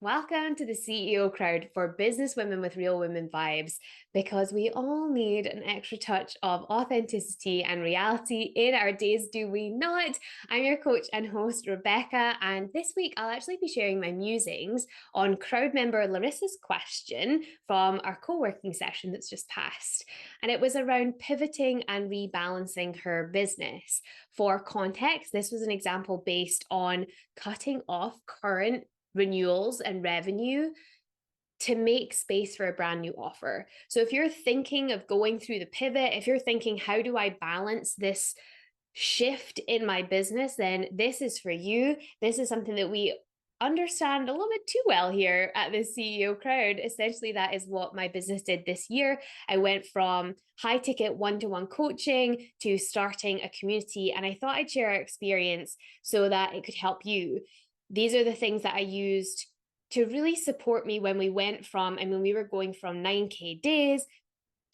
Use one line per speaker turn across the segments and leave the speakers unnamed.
Welcome to the CEO Crowd for business women with real women vibes, because we all need an extra touch of authenticity and reality in our days, do we not? I'm your coach and host, Rebecca, and this week I'll actually be sharing my musings on crowd member Larissa's question from our co working session that's just passed. And it was around pivoting and rebalancing her business. For context, this was an example based on cutting off current renewals and revenue to make space for a brand new offer. So if you're thinking of going through the pivot, if you're thinking, how do I balance this shift in my business, then this is for you. This is something that we understand a little bit too well here at the CEO Crowd. Essentially, that is what my business did this year. I went from high ticket one-to-one coaching to starting a community, and I thought I'd share our experience so that it could help you. These are the things that I used to really support me when we went from, and when we were going from 9K days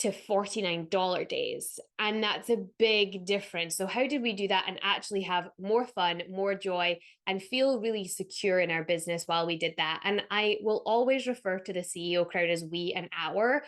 to $49 days. And that's a big difference. So, how did we do that and actually have more fun, more joy, and feel really secure in our business while we did that? And I will always refer to the CEO Crowd as we and our,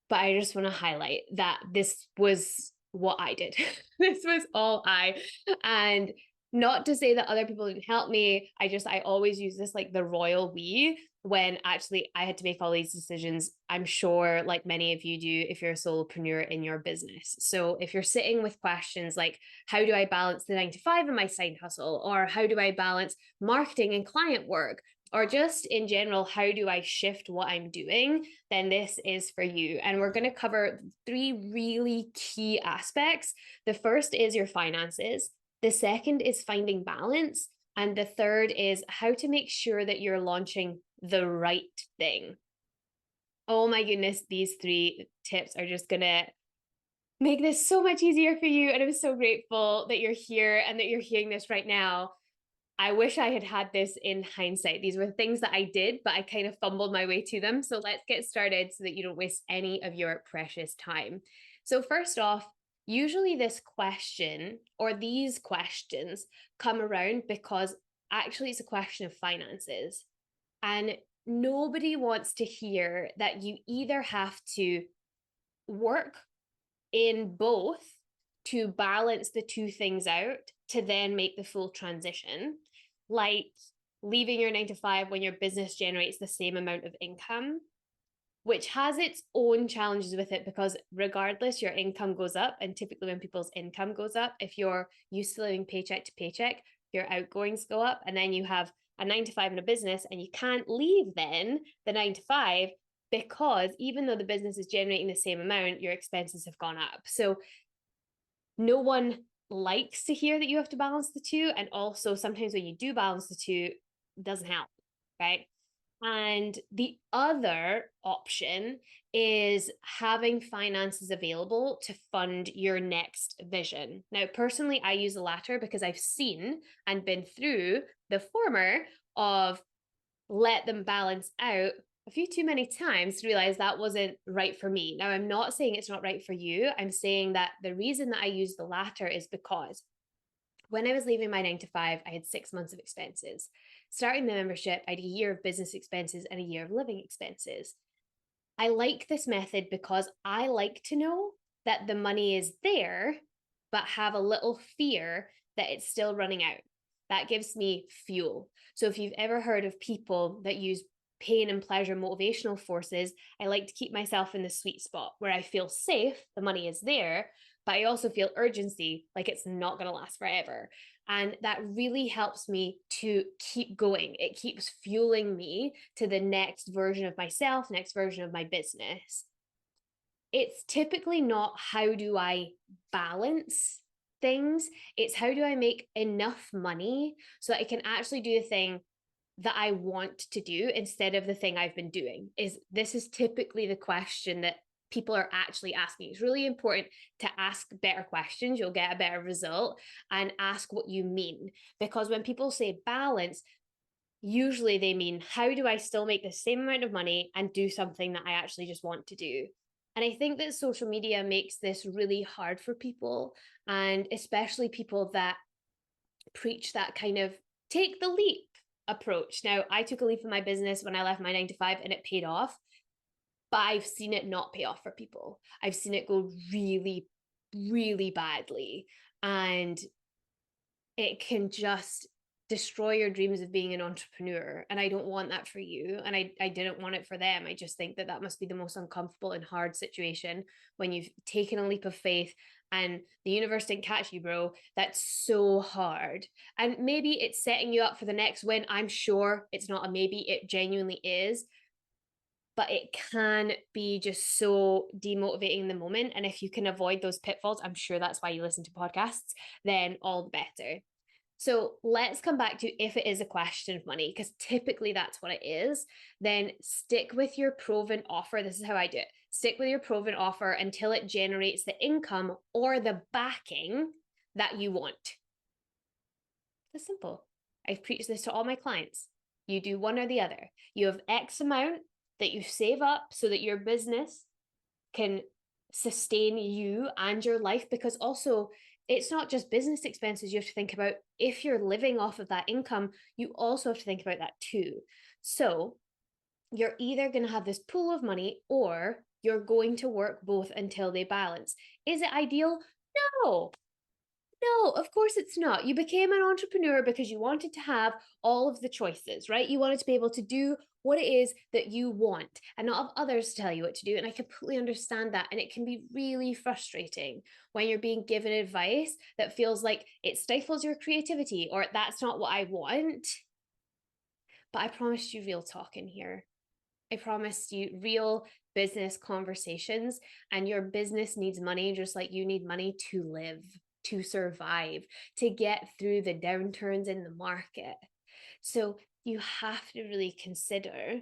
but I just want to highlight that this was what I did. This was all I. And not to say that other people didn't help me. I always use this like the royal we, when actually I had to make all these decisions. I'm sure, like many of you do, if you're a solopreneur in your business. So if you're sitting with questions like, how do I balance the 9 to 5 in my side hustle? Or how do I balance marketing and client work? Or just in general, how do I shift what I'm doing? Then this is for you. And we're going to cover three really key aspects. The first is your finances. The second is finding balance. And the third is how to make sure that you're launching the right thing. Oh my goodness, these three tips are just going to make this so much easier for you. And I'm so grateful that you're here and that you're hearing this right now. I wish I had had this in hindsight. These were things that I did, but I kind of fumbled my way to them. So let's get started so that you don't waste any of your precious time. So, first off, usually this question or these questions come around because actually it's a question of finances. And nobody wants to hear that you either have to work in both to balance the two things out to then make the full transition, like leaving your 9 to 5 when your business generates the same amount of income, which has its own challenges with it, because regardless, your income goes up. And typically, when people's income goes up, if you're used to living paycheck to paycheck, your outgoings go up. And then you have a 9 to 5 in a business, and you can't leave then the 9 to 5, because even though the business is generating the same amount, your expenses have gone up. So no one likes to hear that you have to balance the two. And also, sometimes when you do balance the two, it doesn't help, right? And the other option is having finances available to fund your next vision. Now, personally, I use the latter because I've seen and been through the former of let them balance out a few too many times to realize that wasn't right for me. Now, I'm not saying it's not right for you. I'm saying that the reason that I use the latter is because when I was leaving my 9 to 5, I had 6 months of expenses. Starting the membership, I had a year of business expenses and a year of living expenses. I like this method because I like to know that the money is there, but have a little fear that it's still running out. That gives me fuel. So if you've ever heard of people that use pain and pleasure motivational forces, I like to keep myself in the sweet spot where I feel safe, the money is there, but I also feel urgency, like it's not going to last forever. And that really helps me to keep going. It keeps fueling me to the next version of myself, next version of my business. It's typically not how do I balance things, it's how do I make enough money so that I can actually do the thing that I want to do instead of the thing I've been doing. This is typically the question that people are actually asking. It's really important to ask better questions. You'll get a better result, and ask what you mean. Because when people say balance, usually they mean, how do I still make the same amount of money and do something that I actually just want to do? And I think that social media makes this really hard for people, and especially people that preach that kind of take the leap. approach. Now, I took a leap in my business when I left my 9 to 5 and it paid off, but I've seen it not pay off for people. I've seen it go really, really badly. And it can just destroy your dreams of being an entrepreneur. And I don't want that for you. And I didn't want it for them. I just think that that must be the most uncomfortable and hard situation when you've taken a leap of faith and the universe didn't catch you, bro. That's so hard. And maybe it's setting you up for the next win. I'm sure it's not a maybe, it genuinely is. But it can be just so demotivating in the moment. And if you can avoid those pitfalls, I'm sure that's why you listen to podcasts, then all the better. So let's come back to if it is a question of money, because typically that's what it is. Then stick with your proven offer. This is how I do it. Stick with your proven offer until it generates the income or the backing that you want. It's simple. I've preached this to all my clients. You do one or the other. You have X amount that you save up so that your business can sustain you and your life, because also it's not just business expenses you have to think about. If you're living off of that income, you also have to think about that too. So you're either going to have this pool of money or you're going to work both until they balance. Is it ideal? No. No, of course it's not. You became an entrepreneur because you wanted to have all of the choices, right? You wanted to be able to do what it is that you want and not have others tell you what to do. And I completely understand that. And it can be really frustrating when you're being given advice that feels like it stifles your creativity or that's not what I want. But I promised you real talk in here. I promised you real business conversations, and your business needs money just like you need money to live, to survive, to get through the downturns in the market. So you have to really consider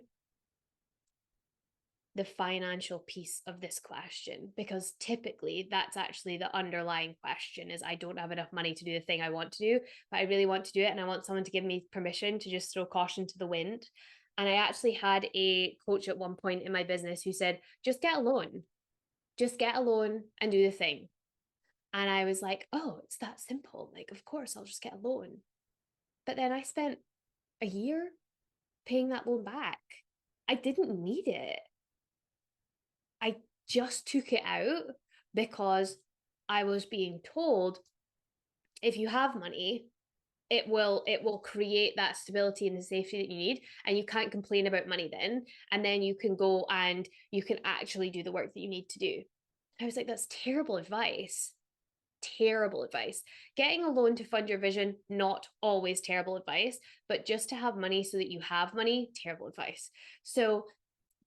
the financial piece of this question, because typically that's actually the underlying question is I don't have enough money to do the thing I want to do, but I really want to do it and I want someone to give me permission to just throw caution to the wind. And I actually had a coach at one point in my business who said, just get a loan. Just get a loan and do the thing. And I was like, oh, it's that simple. Like, of course, I'll just get a loan. But then I spent a year paying that loan back. I didn't need it. I just took it out because I was being told if you have money, it will create that stability and the safety that you need, and you can't complain about money then, and then you can go and you can actually do the work that you need to do. I was like, that's terrible advice. Terrible advice. Getting a loan to fund your vision, not always terrible advice, but just to have money so that you have money, terrible advice. So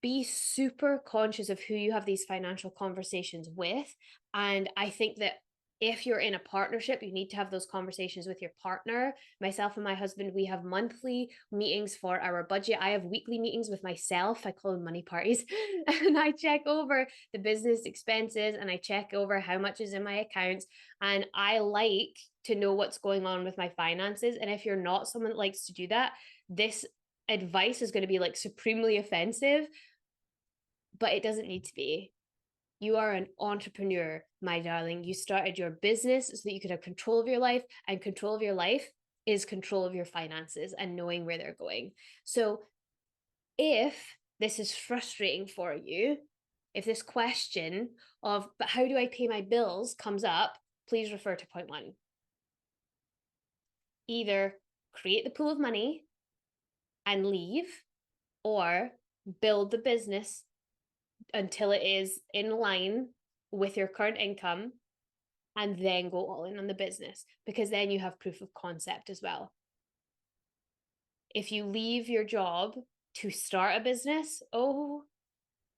be super conscious of who you have these financial conversations with. And I think that if you're in a partnership, you need to have those conversations with your partner. Myself and my husband, we have monthly meetings for our budget. I have weekly meetings with myself. I call them money parties. And I check over the business expenses and I check over how much is in my accounts. And I like to know what's going on with my finances. And if you're not someone that likes to do that, this advice is going to be like supremely offensive, but it doesn't need to be. You are an entrepreneur, my darling. You started your business so that you could have control of your life, and control of your life is control of your finances and knowing where they're going. So if this is frustrating for you, if this question of, but how do I pay my bills comes up, please refer to point one. Either create the pool of money and leave, or build the business until it is in line with your current income and then go all in on the business, because then you have proof of concept as well. If you leave your job to start a business, oh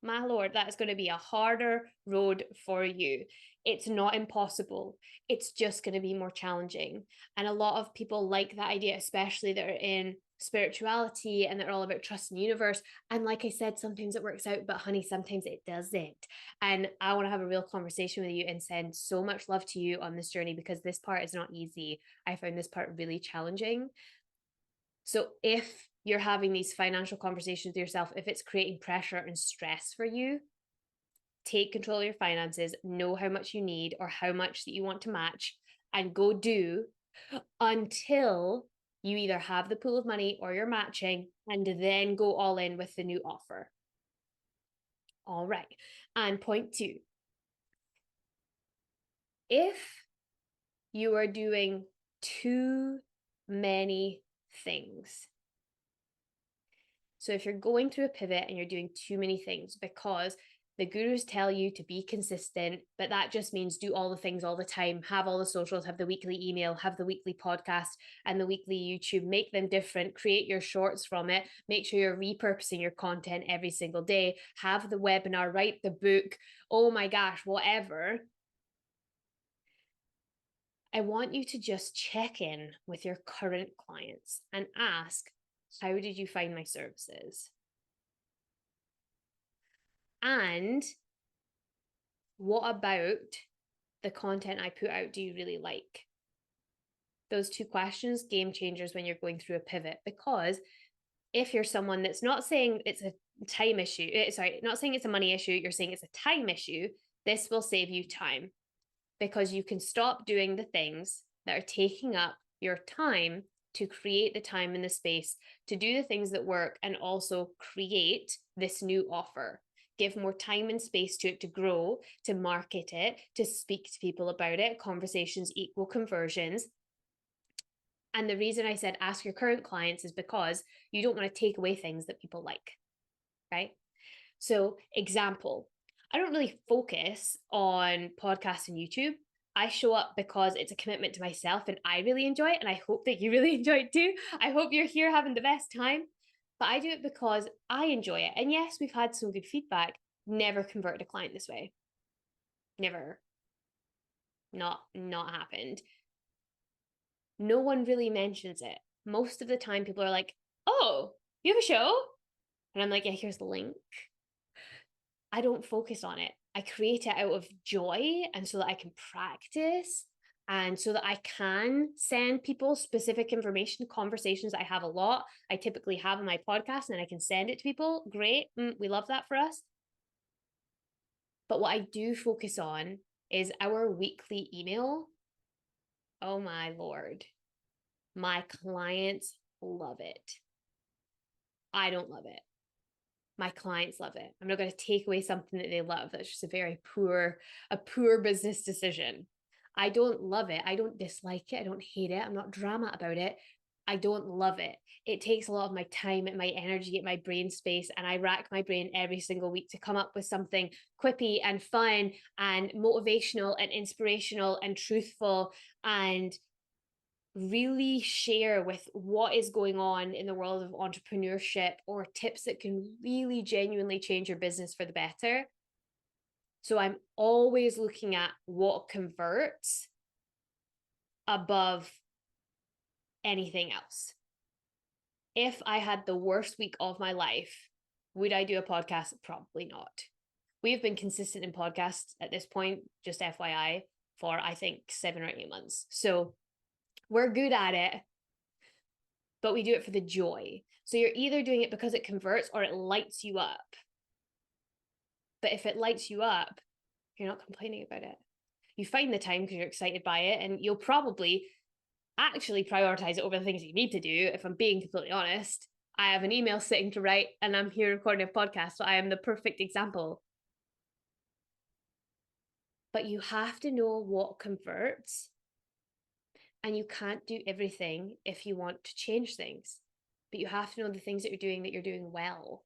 my lord, that is going to be a harder road for you. It's not impossible. It's just going to be more challenging. And a lot of people like that idea, especially that are in spirituality and they're all about trust in the universe. And like I said, sometimes it works out, but honey, sometimes it doesn't. And I want to have a real conversation with you and send so much love to you on this journey, because this part is not easy. I found this part really challenging. So if you're having these financial conversations with yourself, if it's creating pressure and stress for you, take control of your finances, know how much you need or how much that you want to match, and go do until You either have the pool of money or you're matching and then go all in with the new offer. All right. And point two, if you are doing too many things. So if you're going through a pivot and you're doing too many things because the gurus tell you to be consistent, but that just means do all the things all the time, have all the socials, have the weekly email, have the weekly podcast and the weekly YouTube, make them different, create your shorts from it, make sure you're repurposing your content every single day, have the webinar, write the book, oh my gosh, whatever. I want you to just check in with your current clients and ask, how did you find my services? And what about the content I put out do you really like? Those two questions, game changers when you're going through a pivot, because if you're someone that's not saying it's a time issue, not saying it's a money issue, you're saying it's a time issue, this will save you time because you can stop doing the things that are taking up your time to create the time and the space to do the things that work and also create this new offer. Give more time and space to it to grow, to market it, to speak to people about it. Conversations equal conversions. And the reason I said ask your current clients is because you don't want to take away things that people like, right? So, example, I don't really focus on podcasts and YouTube. I show up because it's a commitment to myself and I really enjoy it. And I hope that you really enjoy it too. I hope you're here having the best time. But I do it because I enjoy it. And yes, we've had some good feedback. Never converted a client this way. Never. Not happened. No one really mentions it. Most of the time, people are like, oh, you have a show? And I'm like, yeah, here's the link. I don't focus on it. I create it out of joy and so that I can practice and so that I can send people specific information, conversations I have a lot. I typically have on my podcast and I can send it to people. Great. We love that for us. But what I do focus on is our weekly email. Oh my Lord. My clients love it. I don't love it. My clients love it. I'm not going to take away something that they love. That's just a poor business decision. I don't love it. I don't dislike it. I don't hate it. I'm not drama about it. I don't love it. It takes a lot of my time and my energy and my brain space. And I rack my brain every single week to come up with something quippy and fun and motivational and inspirational and truthful and really share with what is going on in the world of entrepreneurship or tips that can really genuinely change your business for the better. So I'm always looking at what converts above anything else. If I had the worst week of my life, would I do a podcast? Probably not. We've been consistent in podcasts at this point, just FYI, for I think 7 or 8 months. So we're good at it, but we do it for the joy. So you're either doing it because it converts or it lights you up. But if it lights you up, you're not complaining about it. You find the time because you're excited by it, and you'll probably actually prioritize it over the things you need to do. If I'm being completely honest, I have an email sitting to write and I'm here recording a podcast. So I am the perfect example. But you have to know what converts. And you can't do everything if you want to change things. But you have to know the things that you're doing well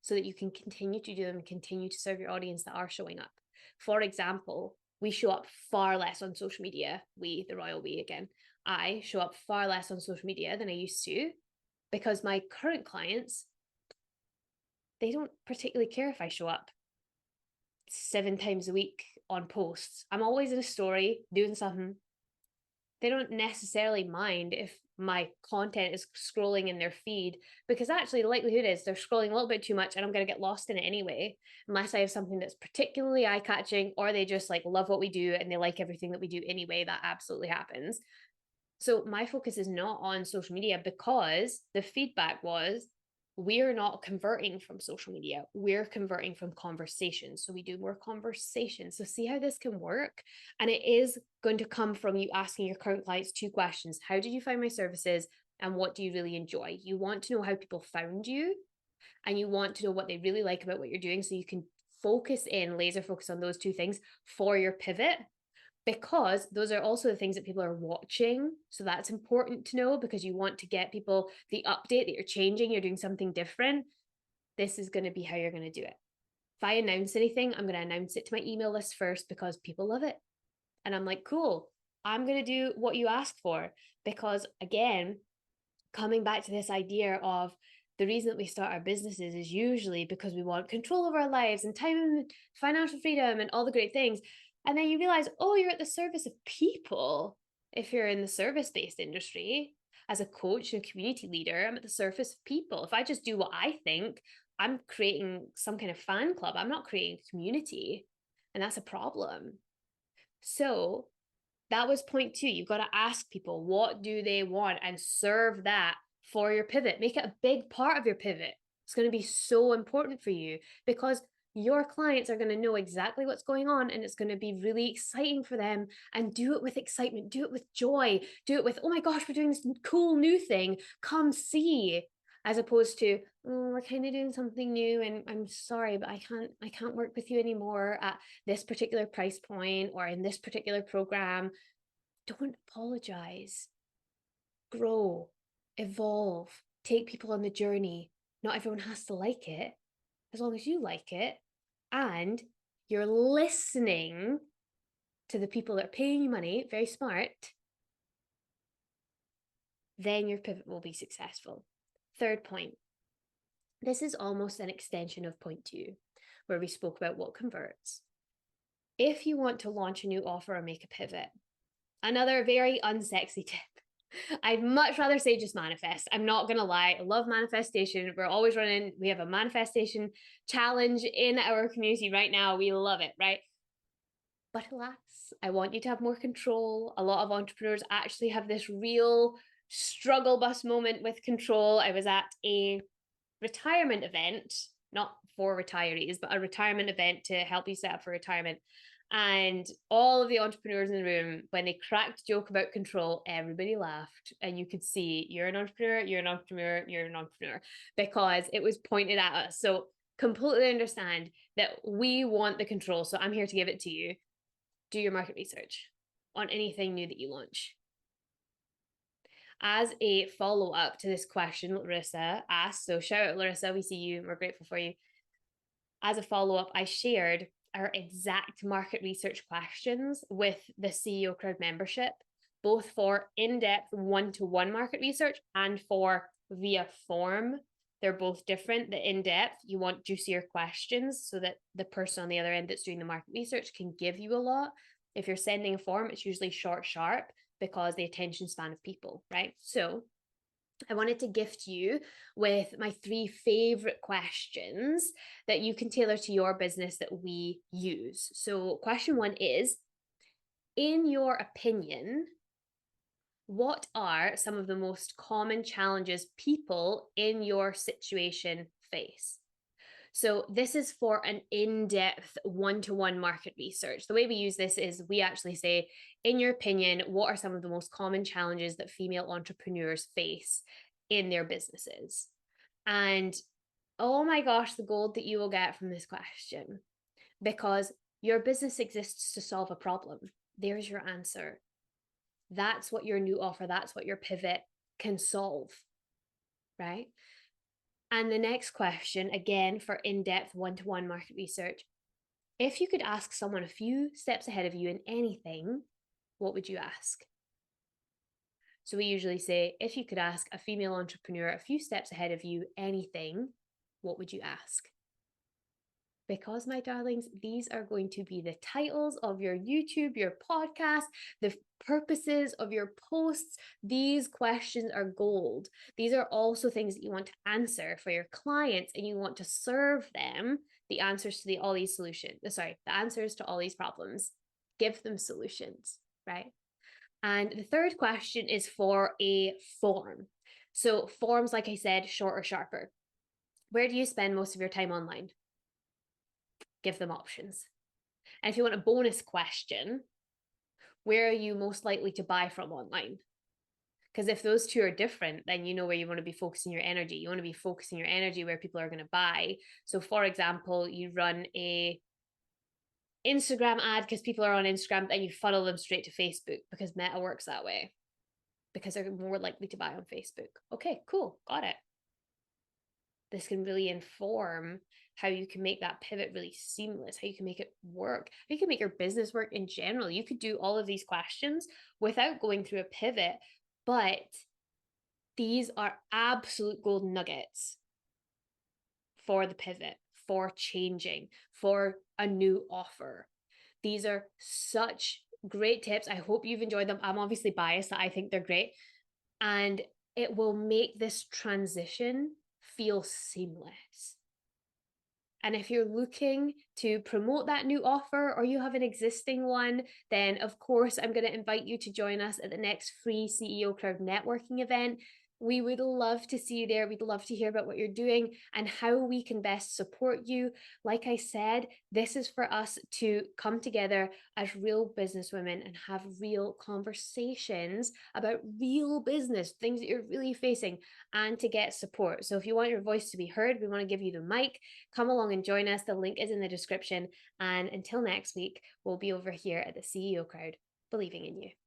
so that you can continue to do them and continue to serve your audience that are showing up. For example, we show up far less on social media. We, the royal we again, I show up far less on social media than I used to because my current clients, they don't particularly care if I show up 7 times a week on posts. I'm always in a story doing something. They don't necessarily mind if my content is scrolling in their feed because actually the likelihood is they're scrolling a little bit too much and I'm going to get lost in it anyway, unless I have something that's particularly eye-catching or they just like love what we do and they like everything that we do anyway. That absolutely happens. So my focus is not on social media because the feedback was we're not converting from social media. We're converting from conversations. So we do more conversations. So see how this can work. And it is going to come from you asking your current clients 2 questions. How did you find my services? and what do you really enjoy. You want to know how people found you, and you want to know what they really like about what you're doing, so you can laser focus on those two things for your pivot, because those are also the things that people are watching. So that's important to know, because you want to get people the update that you're changing, you're doing something different. This is going to be how you're going to do it. If I announce anything, I'm going to announce it to my email list first, because people love it. And I'm like, cool, I'm going to do what you asked for. Because again, coming back to this idea of the reason that we start our businesses is usually because we want control of our lives and time and financial freedom and all the great things. And then you realize, oh, you're at the service of people. If you're in the service-based industry, as a coach and a community leader, I'm at the service of people. If I just do what I think, I'm creating some kind of fan club. I'm not creating community. And that's a problem. So that was point 2. You've got to ask people, what do they want, and serve that for your pivot. Make it a big part of your pivot. It's going to be so important for you, because your clients are going to know exactly what's going on, and it's going to be really exciting for them. And do it with excitement, do it with joy, do it with, oh my gosh, we're doing this cool new thing, come see, as opposed to, oh, we're kind of doing something new and I'm sorry, but I can't work with you anymore at this particular price point or in this particular program. Don't apologize. Grow, evolve, take people on the journey. Not everyone has to like it, as long as you like it. And you're listening to the people that are paying you money, very smart. Then your pivot will be successful. Third point. This is almost an extension of point 2, where we spoke about what converts. If you want to launch a new offer or make a pivot, another very unsexy tip, I'd much rather say just manifest. I'm not going to lie. I love manifestation. We're always running. We have a manifestation challenge in our community right now. We love it, right? But alas, I want you to have more control. A lot of entrepreneurs actually have this real struggle bus moment with control. I was at a retirement event, not for retirees, but a retirement event to help you set up for retirement. And all of the entrepreneurs in the room, when they cracked a joke about control, everybody laughed. And you could see, you're an entrepreneur, you're an entrepreneur, you're an entrepreneur, because it was pointed at us. So completely understand that we want the control. So I'm here to give it to you. Do your market research on anything new that you launch. As a follow-up to this question Larissa asked, so shout out Larissa, we see you, we're grateful for you. As a follow-up, I shared our exact market research questions with the CEO Crowd membership, both for in-depth one-to-one market research and for via form. They're both different. The in-depth, you want juicier questions so that the person on the other end that's doing the market research can give you a lot. If you're sending a form, it's usually short, sharp, because the attention span of people, right? So I wanted to gift you with my 3 favorite questions that you can tailor to your business that we use. So question 1 is, in your opinion, what are some of the most common challenges people in your situation face? So this is for an in-depth one-to-one market research. The way we use this is we actually say, in your opinion, what are some of the most common challenges that female entrepreneurs face in their businesses? And oh my gosh, the gold that you will get from this question, because your business exists to solve a problem. There's your answer. That's what your new offer, that's what your pivot can solve, right? And the next question, again, for in-depth one-to-one market research, if you could ask someone a few steps ahead of you in anything, what would you ask? So we usually say, if you could ask a female entrepreneur a few steps ahead of you anything, what would you ask? Because, my darlings, these are going to be the titles of your YouTube, your podcast, the purposes of your posts. These questions are gold. These are also things that you want to answer for your clients, and you want to serve them the answers to all these solutions. The answers to all these problems. Give them solutions, right? And the third question is for a form. So forms, like I said, short or sharper. Where do you spend most of your time online? Give them options. And if you want a bonus question, where are you most likely to buy from online? Because if those two are different, then you know where you want to be focusing your energy. You want to be focusing your energy where people are going to buy. So, for example, you run a Instagram ad because people are on Instagram, and you funnel them straight to Facebook because Meta works that way because they're more likely to buy on Facebook. Okay, cool, got it. This can really inform how you can make that pivot really seamless, how you can make it work, how you can make your business work in general. You could do all of these questions without going through a pivot, but these are absolute gold nuggets for the pivot, for changing, for a new offer. These are such great tips. I hope you've enjoyed them. I'm obviously biased that I think they're great. And it will make this transition feel seamless. And if you're looking to promote that new offer or you have an existing one, then of course, I'm going to invite you to join us at the next free CEO Crowd networking event. We would love to see you there. We'd love to hear about what you're doing and how we can best support you. Like I said, this is for us to come together as real businesswomen and have real conversations about real business, things that you're really facing, and to get support. So if you want your voice to be heard, we want to give you the mic. Come along and join us. The link is in the description. And until next week, we'll be over here at the CEO Crowd, believing in you.